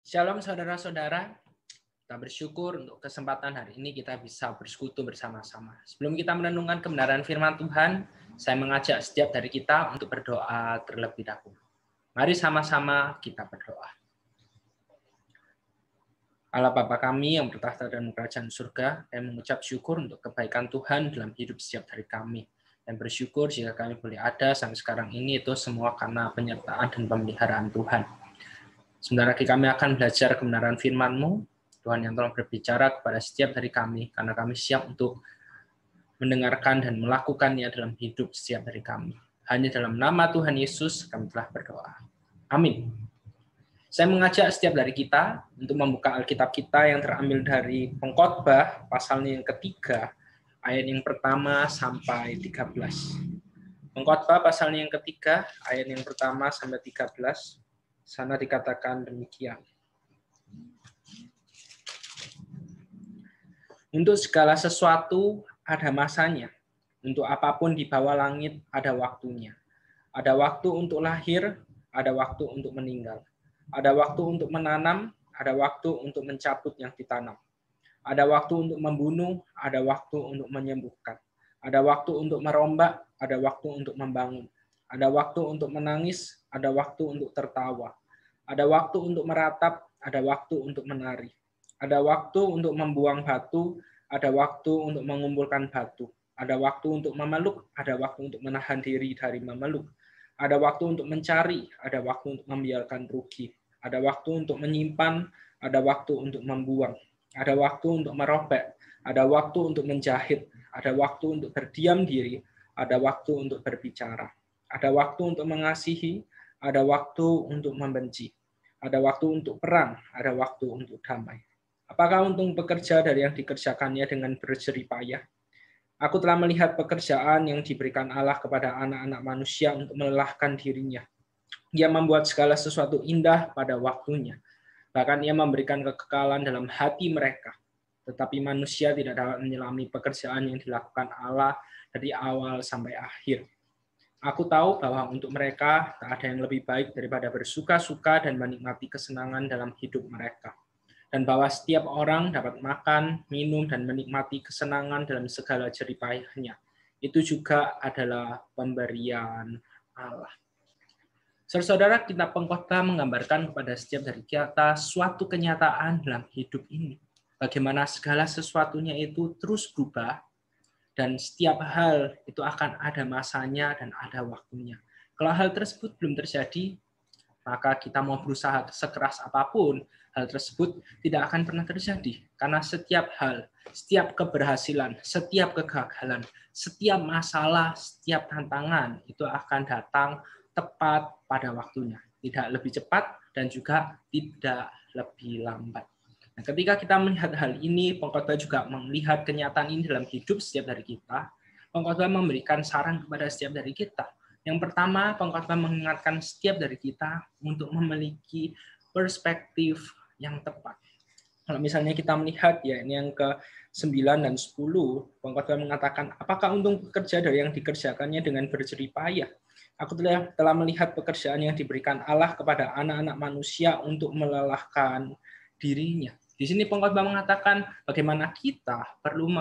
Shalom saudara-saudara, kita bersyukur untuk kesempatan hari ini kita bisa bersekutu bersama-sama. Sebelum kita merenungkan kebenaran firman Tuhan, saya mengajak setiap dari kita untuk berdoa terlebih dahulu. Mari sama-sama kita berdoa. Allah Bapa kami yang bertahta dalam kerajaan surga, kami mengucap syukur untuk kebaikan Tuhan dalam hidup setiap dari kami. Dan bersyukur jika kami boleh ada sampai sekarang ini itu semua karena penyertaan dan pemeliharaan Tuhan. Sebentar lagi kami akan belajar kebenaran firman-Mu. Tuhan yang tolong berbicara kepada setiap dari kami, karena kami siap untuk mendengarkan dan melakukannya dalam hidup setiap dari kami. Hanya dalam nama Tuhan Yesus kami telah berdoa. Amin. Saya mengajak setiap dari kita untuk membuka Alkitab kita yang terambil dari Pengkhotbah, pasalnya yang ketiga, ayat yang pertama sampai 13. Pengkhotbah pasalnya yang ketiga, ayat yang pertama sampai 13. Sana dikatakan demikian. Untuk segala sesuatu ada masanya. Untuk apapun di bawah langit ada waktunya. Ada waktu untuk lahir, ada waktu untuk meninggal. Ada waktu untuk menanam, ada waktu untuk mencabut yang ditanam. Ada waktu untuk membunuh, ada waktu untuk menyembuhkan. Ada waktu untuk merombak, ada waktu untuk membangun. Ada waktu untuk menangis, ada waktu untuk tertawa. Ada waktu untuk meratap, ada waktu untuk menari. Ada waktu untuk membuang batu, ada waktu untuk mengumpulkan batu. Ada waktu untuk memeluk, ada waktu untuk menahan diri dari memeluk. Ada waktu untuk mencari, ada waktu untuk membiarkan rugi. Ada waktu untuk menyimpan, ada waktu untuk membuang. Ada waktu untuk merobek, ada waktu untuk menjahit, ada waktu untuk berdiam diri, ada waktu untuk berbicara. Ada waktu untuk mengasihi, ada waktu untuk membenci. Ada waktu untuk perang, ada waktu untuk damai. Apakah untung pekerja dari yang dikerjakannya dengan berjerih payah? Aku telah melihat pekerjaan yang diberikan Allah kepada anak-anak manusia untuk melelahkan dirinya. Ia membuat segala sesuatu indah pada waktunya. Bahkan ia memberikan kekekalan dalam hati mereka. Tetapi manusia tidak dapat menyelami pekerjaan yang dilakukan Allah dari awal sampai akhir. Aku tahu bahwa untuk mereka tak ada yang lebih baik daripada bersuka-suka dan menikmati kesenangan dalam hidup mereka. Dan bahwa setiap orang dapat makan, minum, dan menikmati kesenangan dalam segala jerih payahnya. Itu juga adalah pemberian Allah. Saudara-saudara, kitab Pengkhotbah menggambarkan kepada setiap dari kita suatu kenyataan dalam hidup ini. Bagaimana segala sesuatunya itu terus berubah, dan setiap hal itu akan ada masanya dan ada waktunya. Kalau hal tersebut belum terjadi, maka kita mau berusaha sekeras apapun, hal tersebut tidak akan pernah terjadi. Karena setiap hal, setiap keberhasilan, setiap kegagalan, setiap masalah, setiap tantangan, itu akan datang tepat pada waktunya. Tidak lebih cepat dan juga tidak lebih lambat. Nah, ketika kita melihat hal ini, Pengkhotbah juga melihat kenyataan ini dalam hidup setiap dari kita. Pengkhotbah memberikan saran kepada setiap dari kita. Yang pertama, Pengkhotbah mengingatkan setiap dari kita untuk memiliki perspektif yang tepat. Kalau misalnya kita melihat ya ini yang ke-9 dan 10, Pengkhotbah mengatakan, apakah untung bekerja dari yang dikerjakannya dengan berjerih payah? Aku telah melihat pekerjaan yang diberikan Allah kepada anak-anak manusia untuk melelahkan dirinya. Di sini Pengkhotbah mengatakan bagaimana kita perlu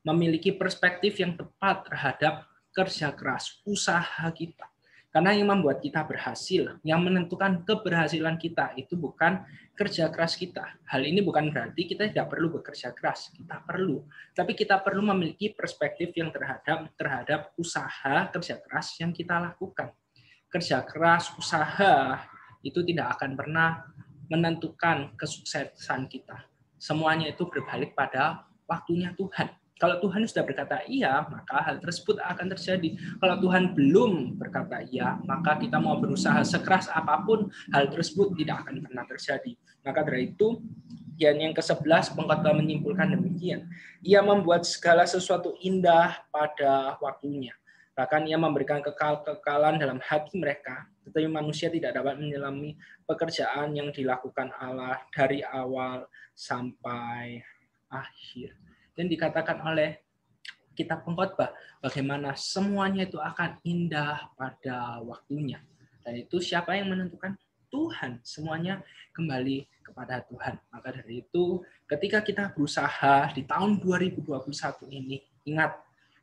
memiliki perspektif yang tepat terhadap kerja keras, usaha kita. Karena yang membuat kita berhasil, yang menentukan keberhasilan kita itu bukan kerja keras kita. Hal ini bukan berarti kita tidak perlu bekerja keras, kita perlu. Tapi kita perlu memiliki perspektif yang terhadap usaha kerja keras yang kita lakukan. Kerja keras, usaha itu tidak akan pernah menentukan kesuksesan kita. Semuanya itu berbalik pada waktunya Tuhan. Kalau Tuhan sudah berkata iya, maka hal tersebut akan terjadi. Kalau Tuhan belum berkata iya, maka kita mau berusaha sekeras apapun, hal tersebut tidak akan pernah terjadi. Maka dari itu, yang ke-11 Pengkhotbah menyimpulkan demikian. Ia membuat segala sesuatu indah pada waktunya. Bahkan ia memberikan kekekalan dalam hati mereka, tetapi manusia tidak dapat menyelami pekerjaan yang dilakukan Allah dari awal sampai akhir. Dan dikatakan oleh kitab Pengkhotbah, bagaimana semuanya itu akan indah pada waktunya. Dan itu siapa yang menentukan? Tuhan. Semuanya kembali kepada Tuhan. Maka dari itu, ketika kita berusaha di tahun 2021 ini, ingat,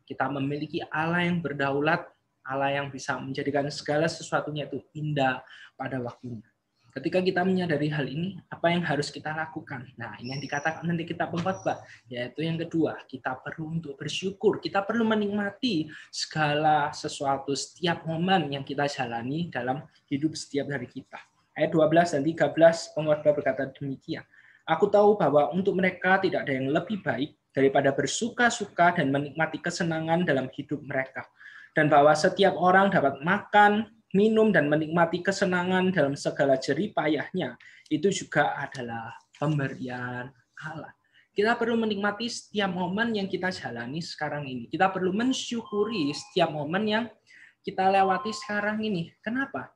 kita memiliki Allah yang berdaulat, Allah yang bisa menjadikan segala sesuatunya itu indah pada waktunya. Ketika kita menyadari hal ini, apa yang harus kita lakukan? Nah, ini yang dikatakan nanti kita pengkhotbah, yaitu yang kedua, kita perlu untuk bersyukur, kita perlu menikmati segala sesuatu, setiap momen yang kita jalani dalam hidup setiap hari kita. Ayat 12 dan 13, pengkhotbah berkata demikian. Aku tahu bahwa untuk mereka tidak ada yang lebih baik daripada bersuka-suka dan menikmati kesenangan dalam hidup mereka. Dan bahwa setiap orang dapat makan, minum, dan menikmati kesenangan dalam segala jerih payahnya, itu juga adalah pemberian Allah. Kita perlu menikmati setiap momen yang kita jalani sekarang ini. Kita perlu mensyukuri setiap momen yang kita lewati sekarang ini. Kenapa?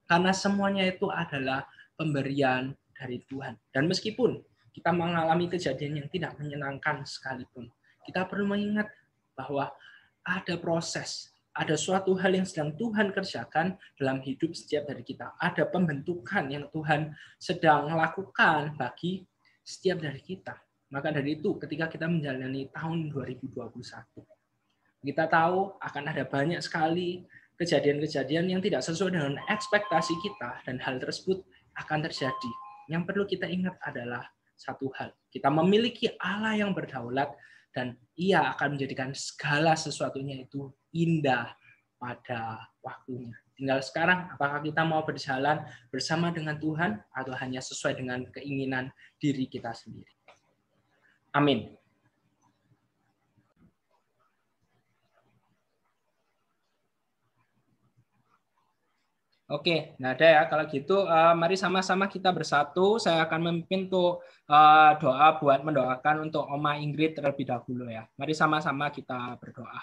Karena semuanya itu adalah pemberian dari Tuhan. Dan meskipun kita mengalami kejadian yang tidak menyenangkan sekalipun, kita perlu mengingat bahwa ada proses, ada suatu hal yang sedang Tuhan kerjakan dalam hidup setiap dari kita. Ada pembentukan yang Tuhan sedang lakukan bagi setiap dari kita. Maka dari itu, ketika kita menjalani tahun 2021, kita tahu akan ada banyak sekali kejadian-kejadian yang tidak sesuai dengan ekspektasi kita, dan hal tersebut akan terjadi. Yang perlu kita ingat adalah satu hal. Kita memiliki Allah yang berdaulat, dan Ia akan menjadikan segala sesuatunya itu indah pada waktunya. Tinggal sekarang, apakah kita mau berjalan bersama dengan Tuhan atau hanya sesuai dengan keinginan diri kita sendiri. Amin. Oke, nah ada ya kalau gitu, mari sama-sama kita bersatu. Saya akan memimpin untuk doa buat mendoakan untuk Oma Ingrid terlebih dahulu ya. Mari sama-sama kita berdoa.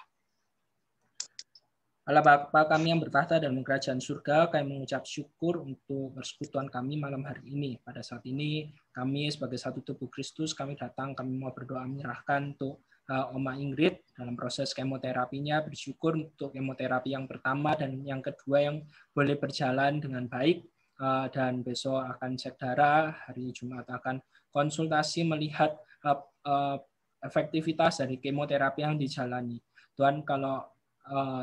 Allah Bapa kami yang bertahta dalam kerajaan surga, kami mengucap syukur untuk persekutuan kami malam hari ini. Pada saat ini kami sebagai satu tubuh Kristus, kami datang, kami mau berdoa menyerahkan untuk Oma Ingrid dalam proses kemoterapinya, bersyukur untuk kemoterapi yang pertama dan yang kedua yang boleh berjalan dengan baik, dan besok akan cek darah, hari Jumat akan konsultasi melihat efektivitas dari kemoterapi yang dijalani. Tuhan, kalau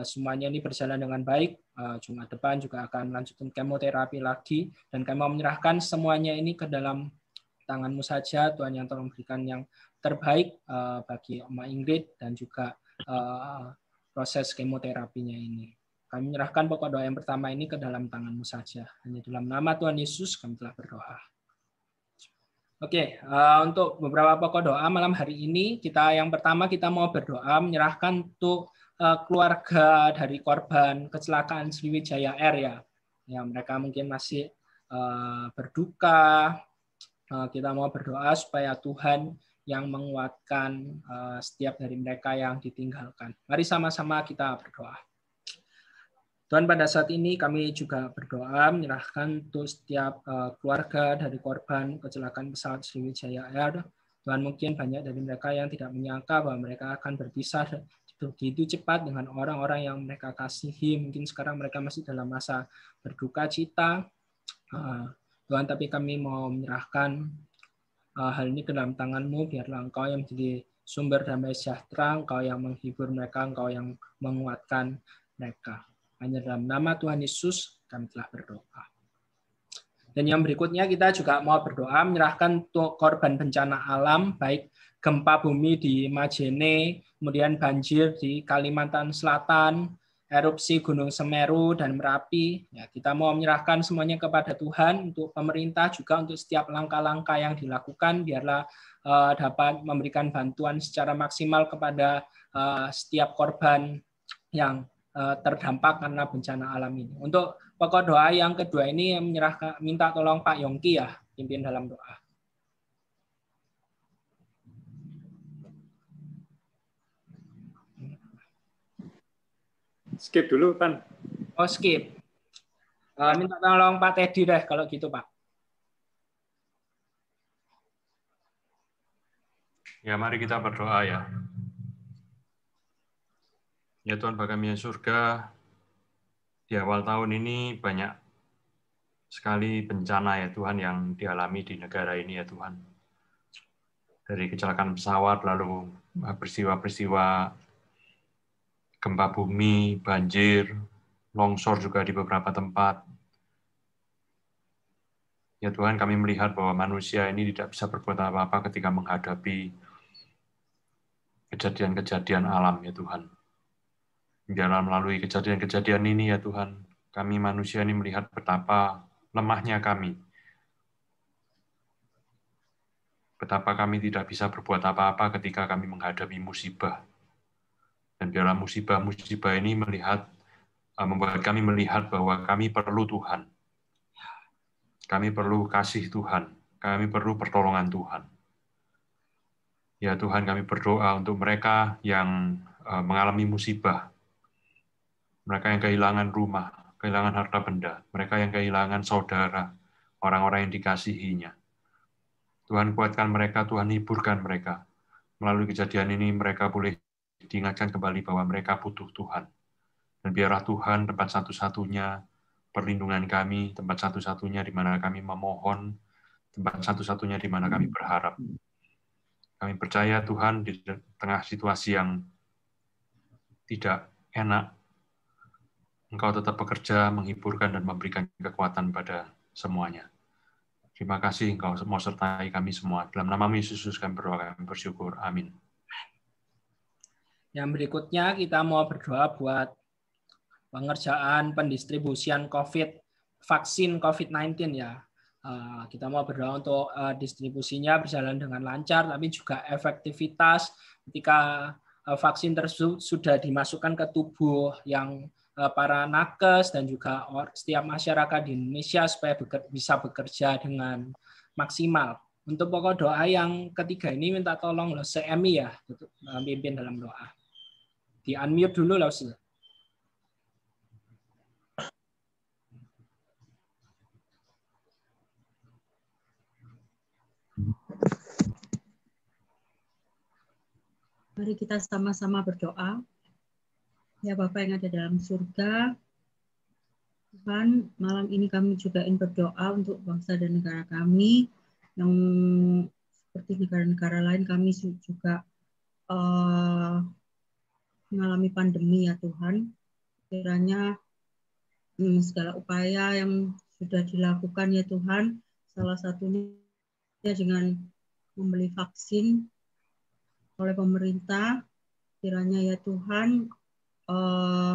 semuanya ini berjalan dengan baik, Jumat depan juga akan melanjutkan kemoterapi lagi, dan kami mau menyerahkan semuanya ini ke dalam tangan-Mu saja, Tuhan, yang tolong berikan yang terbaik bagi Oma Ingrid dan juga proses kemoterapinya ini. Kami menyerahkan pokok doa yang pertama ini ke dalam tangan-Mu saja. Hanya dalam nama Tuhan Yesus kami telah berdoa. Oke, untuk beberapa pokok doa malam hari ini, yang pertama kita mau berdoa menyerahkan untuk keluarga dari korban kecelakaan Sriwijaya Air ya. Ya, mereka mungkin masih berduka. Kita mau berdoa supaya Tuhan yang menguatkan setiap dari mereka yang ditinggalkan. Mari sama-sama kita berdoa. Tuhan, pada saat ini kami juga berdoa menyerahkan untuk setiap keluarga dari korban kecelakaan pesawat Sriwijaya Air. Tuhan, mungkin banyak dari mereka yang tidak menyangka bahwa mereka akan berpisah begitu cepat dengan orang-orang yang mereka kasihi. Mungkin sekarang mereka masih dalam masa berduka cita. Tuhan, tapi kami mau menyerahkan hal ini ke dalam tangan-Mu, biarlah Engkau yang menjadi sumber damai sejahtera, Engkau yang menghibur mereka, Engkau yang menguatkan mereka. Hanya dalam nama Tuhan Yesus kami telah berdoa. Dan yang berikutnya kita juga mau berdoa menyerahkan untuk korban bencana alam, baik gempa bumi di Majene, kemudian banjir di Kalimantan Selatan, erupsi Gunung Semeru dan Merapi. Ya, kita mau menyerahkan semuanya kepada Tuhan, untuk pemerintah juga untuk setiap langkah-langkah yang dilakukan, biarlah dapat memberikan bantuan secara maksimal kepada setiap korban yang terdampak karena bencana alam ini. Untuk pokok doa yang kedua ini minta tolong Pak Yongki ya, pimpin dalam doa. Skip dulu, Pan. Oh, skip. Minta tolong Pak Teddy deh kalau gitu, Pak. Ya, mari kita berdoa ya. Ya Tuhan Bapa kami yang surga, di awal tahun ini banyak sekali bencana ya Tuhan yang dialami di negara ini ya Tuhan. Dari kecelakaan pesawat, lalu peristiwa-peristiwa gempa bumi, banjir, longsor juga di beberapa tempat. Ya Tuhan, kami melihat bahwa manusia ini tidak bisa berbuat apa-apa ketika menghadapi kejadian-kejadian alam ya Tuhan. Biarlah melalui kejadian-kejadian ini ya Tuhan, kami manusia ini melihat betapa lemahnya kami. Betapa kami tidak bisa berbuat apa-apa ketika kami menghadapi musibah. Dan biarlah musibah-musibah ini membuat kami melihat bahwa kami perlu Tuhan. Kami perlu kasih Tuhan. Kami perlu pertolongan Tuhan. Ya Tuhan, kami berdoa untuk mereka yang mengalami musibah. Mereka yang kehilangan rumah, kehilangan harta benda. Mereka yang kehilangan saudara, orang-orang yang dikasihinya. Tuhan kuatkan mereka, Tuhan hiburkan mereka. Melalui kejadian ini mereka boleh diingatkan kembali bahwa mereka butuh Tuhan. Dan biarlah Tuhan tempat satu-satunya perlindungan kami, tempat satu-satunya di mana kami memohon, tempat satu-satunya di mana kami berharap. Kami percaya Tuhan di tengah situasi yang tidak enak, Engkau tetap bekerja, menghiburkan, dan memberikan kekuatan pada semuanya. Terima kasih Engkau mau sertai kami semua. Dalam nama Yesus kami berdoa, kami bersyukur. Amin. Yang berikutnya kita mau berdoa buat pengerjaan pendistribusian vaksin COVID-19 ya. Kita mau berdoa untuk distribusinya berjalan dengan lancar, tapi juga efektivitas ketika vaksin tersebut sudah dimasukkan ke tubuh yang para nakes dan juga setiap masyarakat di Indonesia supaya bisa bekerja dengan maksimal. Untuk pokok doa yang ketiga ini minta tolong se-Emi ya, pimpin dalam doa. Di-unmute dulu loh. Mari kita sama-sama berdoa. Ya Bapa yang ada dalam surga, Tuhan, malam ini kami juga ingin berdoa untuk bangsa dan negara kami, yang seperti negara-negara lain kami juga mengalami pandemi ya Tuhan. Kiranya segala upaya yang sudah dilakukan ya Tuhan, salah satunya dengan membeli vaksin oleh pemerintah, kiranya ya Tuhan,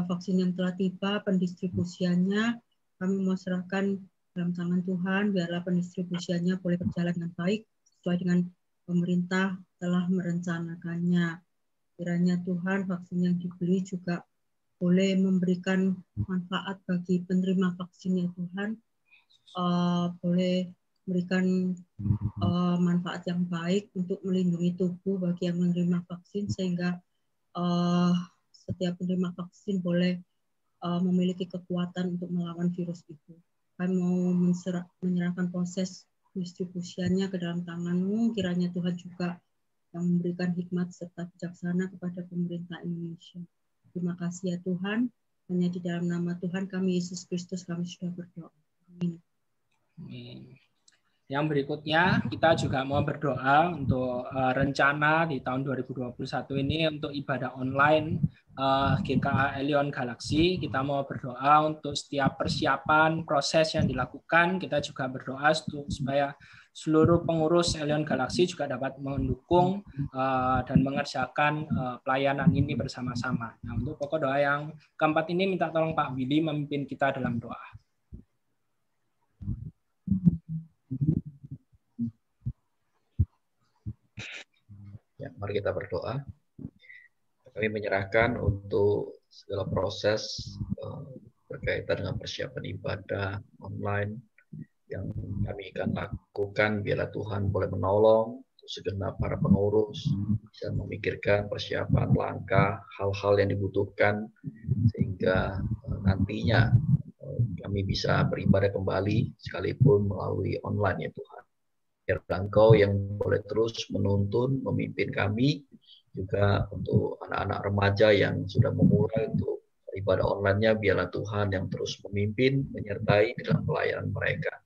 vaksin yang telah tiba, pendistribusiannya kami mau serahkan dalam tangan Tuhan, biarlah pendistribusiannya boleh berjalan dengan baik, sesuai dengan pemerintah telah merencanakannya. Kiranya Tuhan, vaksin yang dibeli juga boleh memberikan manfaat bagi penerima vaksin ya Tuhan, boleh memberikan manfaat yang baik untuk melindungi tubuh bagi yang menerima vaksin, sehingga setiap penerima vaksin boleh memiliki kekuatan untuk melawan virus itu. Kami mau menyerahkan proses distribusiannya ke dalam tangan-Mu, kiranya Tuhan juga yang memberikan hikmat serta bijaksana kepada pemerintah Indonesia. Terima kasih ya Tuhan, hanya di dalam nama Tuhan kami Yesus Kristus kami sudah berdoa. Amin. Amin. Yang berikutnya kita juga mau berdoa untuk rencana di tahun 2021 ini untuk ibadah online GKA Elion Galaxy. Kita mau berdoa untuk setiap persiapan proses yang dilakukan. Kita juga berdoa supaya seluruh pengurus Elion Galaxy juga dapat mendukung dan mengerjakan pelayanan ini bersama-sama. Nah, untuk pokok doa yang keempat ini minta tolong Pak Willy memimpin kita dalam doa. Ya, mari kita berdoa. Kami menyerahkan untuk segala proses berkaitan dengan persiapan ibadah online yang kami akan lakukan. Biarlah Tuhan boleh menolong segenap para pengurus bisa memikirkan persiapan langkah, hal-hal yang dibutuhkan sehingga nantinya kami bisa beribadah kembali sekalipun melalui online ya Tuhan. Biarlah Engkau yang boleh terus menuntun, memimpin kami, juga untuk anak-anak remaja yang sudah memulai untuk ibadah online-nya, biarlah Tuhan yang terus memimpin, menyertai dalam pelayanan mereka.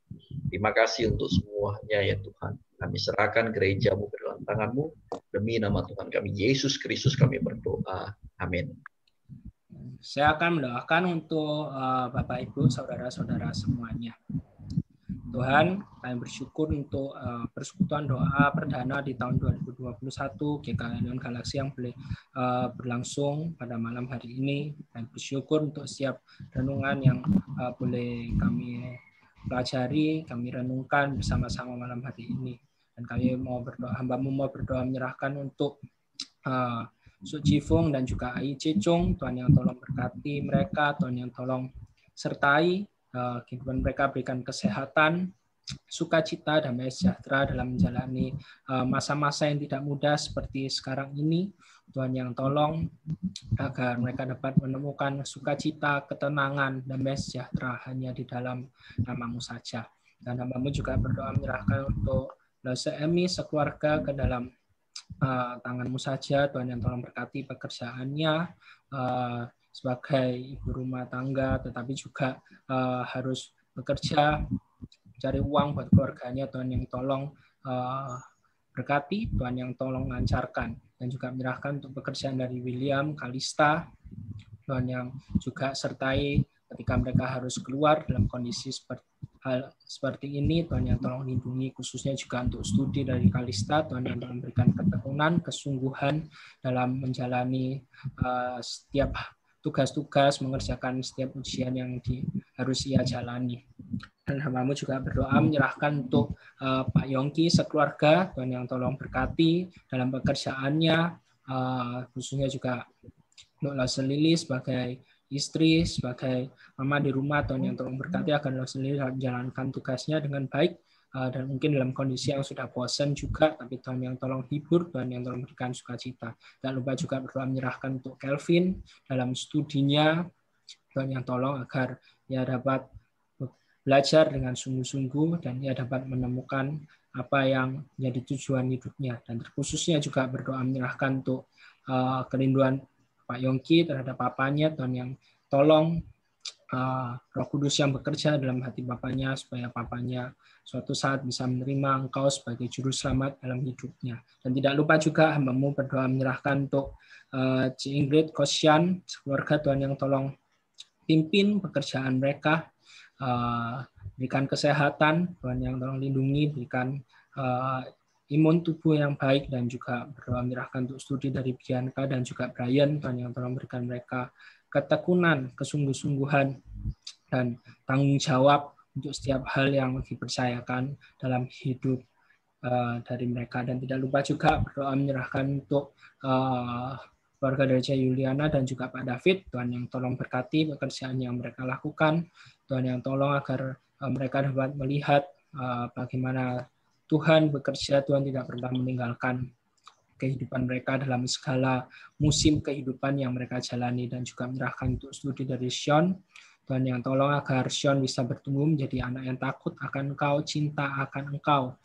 Terima kasih untuk semuanya ya Tuhan. Kami serahkan gereja-Mu ke dalam tangan-Mu. Demi nama Tuhan kami, Yesus Kristus, kami berdoa. Amin. Saya akan mendoakan untuk Bapak, Ibu, saudara-saudara semuanya. Tuhan, kami bersyukur untuk persekutuan doa perdana di tahun 2021 GKLN Galaksi yang boleh berlangsung pada malam hari ini. Dan bersyukur untuk setiap renungan yang boleh kami pelajari, kami renungkan bersama-sama malam hari ini. Dan kami mau berdoa, hamba-Mu mau berdoa menyerahkan untuk Su Jifung dan juga Ai Cicung. Tuhan yang tolong berkati mereka, Tuhan yang tolong sertai kehidupan mereka, berikan kesehatan, sukacita, damai sejahtera dalam menjalani masa-masa yang tidak mudah seperti sekarang ini. Tuhan yang tolong agar mereka dapat menemukan sukacita, ketenangan, damai sejahtera hanya di dalam nama-Mu saja. Dan hamba-Mu juga berdoa menyerahkan untuk Emi sekeluarga ke dalam tangan-Mu saja. Tuhan yang tolong berkati pekerjaannya sebagai ibu rumah tangga, tetapi juga harus bekerja, cari uang buat keluarganya. Tuhan yang tolong berkati, Tuhan yang tolong lancarkan, dan juga menyerahkan untuk pekerjaan dari William, Kalista. Tuhan yang juga sertai ketika mereka harus keluar dalam kondisi seperti ini. Tuhan yang tolong lindungi, khususnya juga untuk studi dari Kalista. Tuhan yang tolong berikan ketekunan, kesungguhan dalam menjalani setiap tugas-tugas, mengerjakan setiap ujian yang harus ia jalani. Dan hamba-Mu juga berdoa menyerahkan untuk Pak Yongki sekeluarga. Tuhan yang tolong berkati dalam pekerjaannya, khususnya juga untuk Lili sebagai istri, sebagai mama di rumah. Tuhan yang tolong berkati agar Lili menjalankan tugasnya dengan baik, dan mungkin dalam kondisi yang sudah bosan juga, tapi Tuhan yang tolong hibur, Tuhan yang tolong berikan sukacita. Dan lupa juga berdoa menyerahkan untuk Kelvin dalam studinya. Tuhan yang tolong agar ia dapat belajar dengan sungguh-sungguh dan ia dapat menemukan apa yang menjadi tujuan hidupnya. Dan terkhususnya juga berdoa menyerahkan untuk kerinduan Pak Yongki terhadap papanya. Tuhan yang tolong Roh Kudus yang bekerja dalam hati papanya, supaya papanya suatu saat bisa menerima Engkau sebagai juru selamat dalam hidupnya. Dan tidak lupa juga hamba-Mu berdoa menyerahkan untuk Ci Ingrid, Kosian, keluarga. Tuhan yang tolong pimpin pekerjaan mereka, berikan kesehatan, Tuhan yang tolong lindungi, berikan imun tubuh yang baik, dan juga berdoa menyerahkan untuk studi dari Bianca dan juga Brian. Tuhan yang tolong berikan mereka ketekunan, kesungguh-sungguhan, dan tanggung jawab untuk setiap hal yang dipercayakan dalam hidup dari mereka. Dan tidak lupa juga berdoa menyerahkan untuk keluarga dari Yuliana dan juga Pak David. Tuhan yang tolong berkati pekerjaan yang mereka lakukan. Tuhan yang tolong agar mereka dapat melihat bagaimana Tuhan bekerja. Tuhan tidak pernah meninggalkan kehidupan mereka dalam segala musim kehidupan yang mereka jalani. Dan juga menyerahkan untuk studi dari Sean. Tuhan yang tolong agar Sean bisa bertumbuh menjadi anak yang takut akan Engkau, cinta akan Engkau.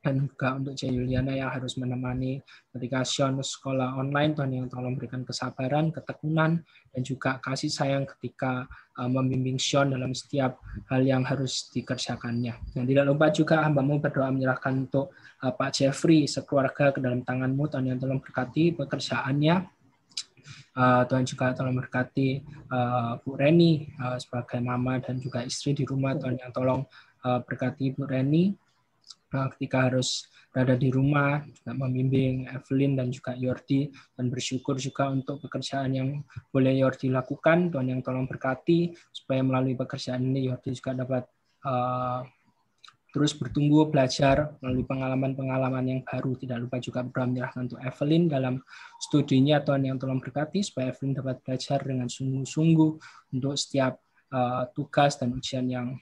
Dan juga untuk Juliana yang harus menemani ketika Sean sekolah online. Tuhan yang tolong berikan kesabaran, ketekunan, dan juga kasih sayang ketika membimbing Sean dalam setiap hal yang harus dikerjakannya. Dan tidak lupa juga hamba-Mu berdoa menyerahkan untuk Pak Jeffrey sekeluarga ke dalam tangan-Mu. Tuhan yang tolong berkati pekerjaannya. Tuhan juga tolong berkati Bu Reni sebagai mama dan juga istri di rumah. Tuhan yang tolong berkati Bu Reni ketika harus berada di rumah, juga membimbing Evelyn dan juga Yordi, dan bersyukur juga untuk pekerjaan yang boleh Yordi lakukan. Tuhan yang tolong berkati supaya melalui pekerjaan ini Yordi juga dapat terus bertumbuh, belajar melalui pengalaman-pengalaman yang baru. Tidak lupa juga berdoa menyerahkan untuk Evelyn dalam studinya. Tuhan yang tolong berkati supaya Evelyn dapat belajar dengan sungguh-sungguh untuk setiap tugas dan ujian yang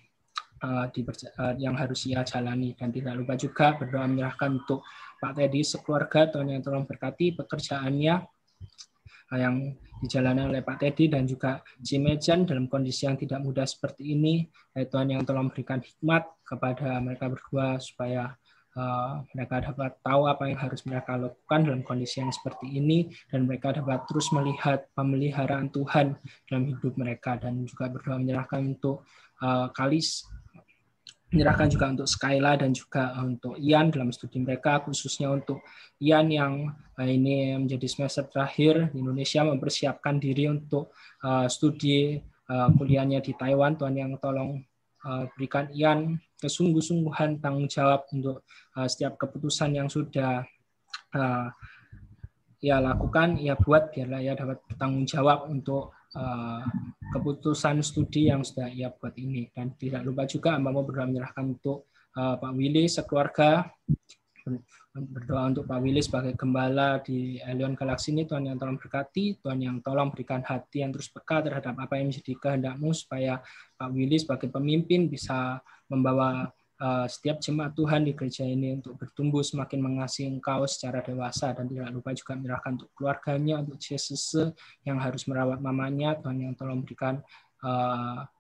harus ia jalani. Dan tidak lupa juga berdoa menyerahkan untuk Pak Teddy sekeluarga. Tuhan yang tolong berkati pekerjaannya yang dijalani oleh Pak Teddy dan juga Cimejan dalam kondisi yang tidak mudah seperti ini. Tuhan yang tolong berikan hikmat kepada mereka berdua supaya mereka dapat tahu apa yang harus mereka lakukan dalam kondisi yang seperti ini, dan mereka dapat terus melihat pemeliharaan Tuhan dalam hidup mereka. Dan juga berdoa menyerahkan untuk menyerahkan juga untuk Skyla dan juga untuk Ian dalam studi mereka, khususnya untuk Ian yang ini menjadi semester terakhir di Indonesia, mempersiapkan diri untuk studi kuliahnya di Taiwan. Tuhan yang tolong berikan Ian kesungguh-sungguhan tanggung jawab untuk setiap keputusan yang sudah ia lakukan, ia buat, biarlah ia dapat bertanggung jawab untuk keputusan studi yang sudah ia buat ini. Dan tidak lupa juga hamba mau berdoa menyerahkan untuk Pak Willy sekeluarga, berdoa untuk Pak Willy sebagai gembala di Elion Galaxy ini. Tuhan yang tolong berkati, Tuhan yang tolong berikan hati yang terus peka terhadap apa yang menjadi kehendak-Mu, supaya Pak Willy sebagai pemimpin bisa membawa setiap jemaat Tuhan di gereja ini untuk bertumbuh semakin mengasihi Engkau secara dewasa. Dan tidak lupa juga menyerahkan untuk keluarganya, untuk Jesus yang harus merawat mamanya. Tuhan yang tolong berikan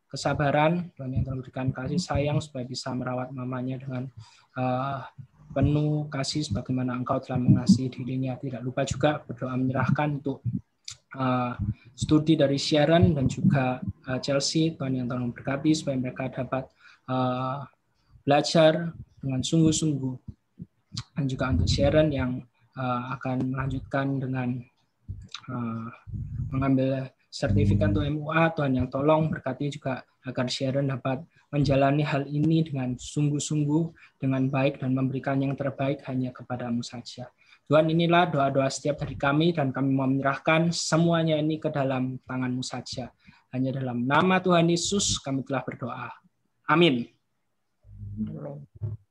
kesabaran, Tuhan yang tolong berikan kasih sayang supaya bisa merawat mamanya dengan penuh kasih sebagaimana Engkau telah mengasihi dirinya. Tidak lupa juga berdoa menyerahkan untuk studi dari Sharon dan juga Chelsea. Tuhan yang tolong berkati supaya mereka dapat belajar dengan sungguh-sungguh, dan juga untuk Sharon yang akan melanjutkan dengan mengambil sertifikat untuk MUA. Tuhan yang tolong berkati juga agar Sharon dapat menjalani hal ini dengan sungguh-sungguh, dengan baik, dan memberikan yang terbaik hanya kepada-Mu saja. Tuhan, inilah doa-doa setiap dari kami, dan kami mau menyerahkan semuanya ini ke dalam tangan-Mu saja. Hanya dalam nama Tuhan Yesus kami telah berdoa. Amin. Amin.